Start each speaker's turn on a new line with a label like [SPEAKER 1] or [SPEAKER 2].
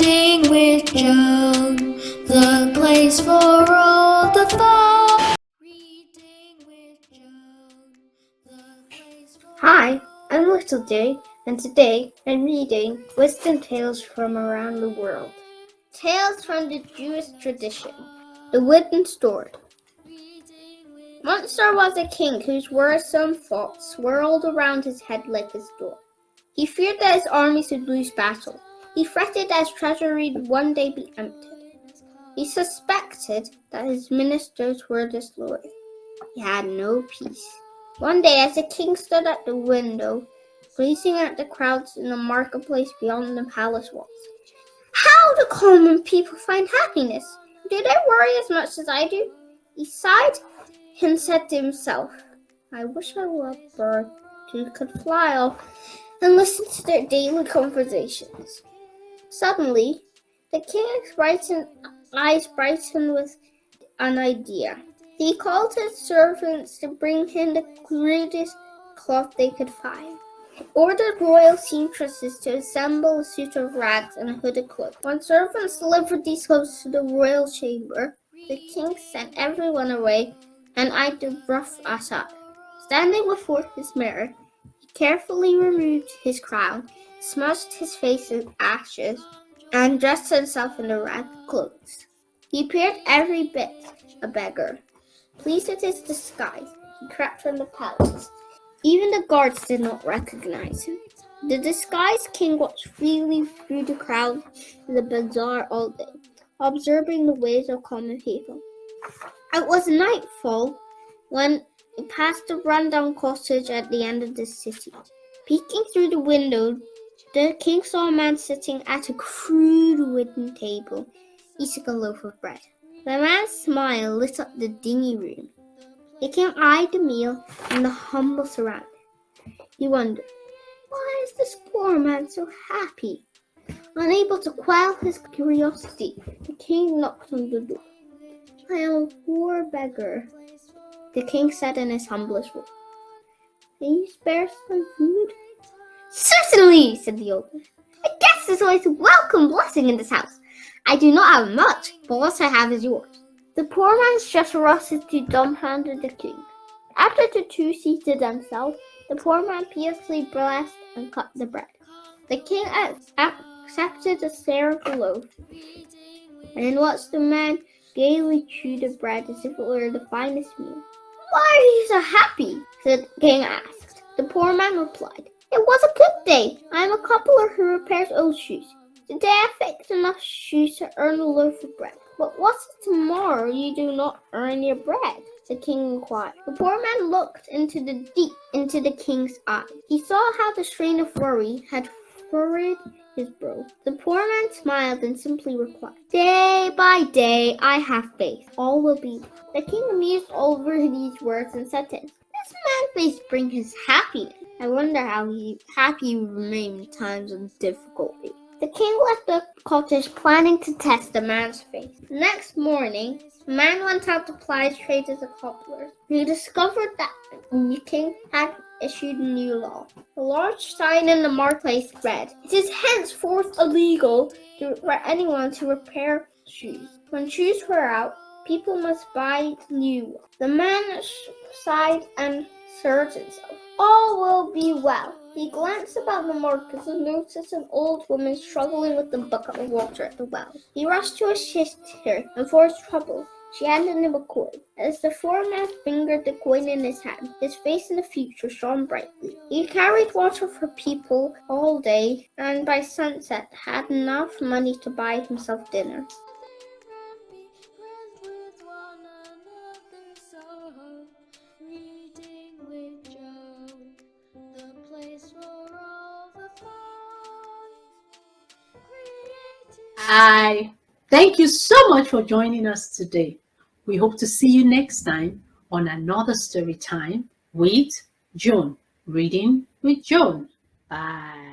[SPEAKER 1] Reading with Joan, the place for all the fun. Reading with Joan, the place for
[SPEAKER 2] Hi, I'm Little J, and today I'm reading Wisdom Tales from Around the World. Tales from the Jewish tradition. The Wooden Sword. Once there was a king whose worrisome thoughts swirled around his head like a storm. He feared that his armies would lose battle. He fretted that his treasury would one day be emptied. He suspected that his ministers were disloyal. He had no peace. One day, as the king stood at the window, gazing at the crowds in the marketplace beyond the palace walls, how do common people find happiness? Do they worry as much as I do? He sighed and said to himself, I wish I were a bird who could fly off and listen to their daily conversations. Suddenly, the king's eyes brightened with an idea. He called his servants to bring him the crudest cloth they could find. He ordered royal seamstresses to assemble a suit of rags and a hooded cloak. When servants delivered these clothes to the royal chamber, the king sent everyone away and eyed the rough assad. Standing before his mirror, he carefully removed his crown, smudged his face in ashes, and dressed himself in the ragged clothes. He appeared every bit a beggar. Pleased with his disguise, he crept from the palace. Even the guards did not recognize him. The disguised king watched freely through the crowd in the bazaar all day, observing the ways of common people. It was nightfall when he passed a rundown cottage at the end of the city. Peeking through the window, the king saw a man sitting at a crude wooden table, eating a loaf of bread. The man's smile lit up the dingy room. The king eyed the meal and the humble surroundings. He wondered, why is this poor man so happy? Unable to quell his curiosity, the king knocked on the door. I am a poor beggar, the king said in his humblest voice. Can you spare some food? Certainly, said the old man. A guest is always a welcome blessing in this house. I do not have much, but what I have is yours. The poor man's generosity dumbfounded the king. After the two seated themselves, the poor man piously blessed and cut the bread. The king accepted a share of the loaf and watched the man gaily chew the bread as if it were the finest meal. Why are you so happy? The king asked. The poor man replied, It was a good day. I am a cobbler who repairs old shoes. Today I fixed enough shoes to earn a loaf of bread. But what if tomorrow you do not earn your bread? The king inquired. The poor man looked deep into the king's eyes. He saw how the strain of worry had furrowed his brow. The poor man smiled and simply replied, Day by day I have faith. All will be well. The king mused over these words and said to him, This man's face brings his happiness. I wonder how happy he will remain in times of difficulty. The king left the cottage planning to test the man's faith. The next morning, the man went out to ply his trade as a cobbler. He discovered that the king had issued a new law. A large sign in the marketplace read, It is henceforth illegal for anyone to repair shoes. When shoes wear out, people must buy new ones. The man sighed and assured himself, All will be well. He glanced about the market and noticed an old woman struggling with a bucket of water at the well. He rushed to assist her, and for his trouble, she handed him a coin. As the foreman fingered the coin in his hand, his face in the future shone brightly. He carried water for people all day, and by sunset had enough money to buy himself dinner.
[SPEAKER 3] Hi. Thank you so much for joining us today. We hope to see you next time on another story time with Joan. Reading with Joan. Bye.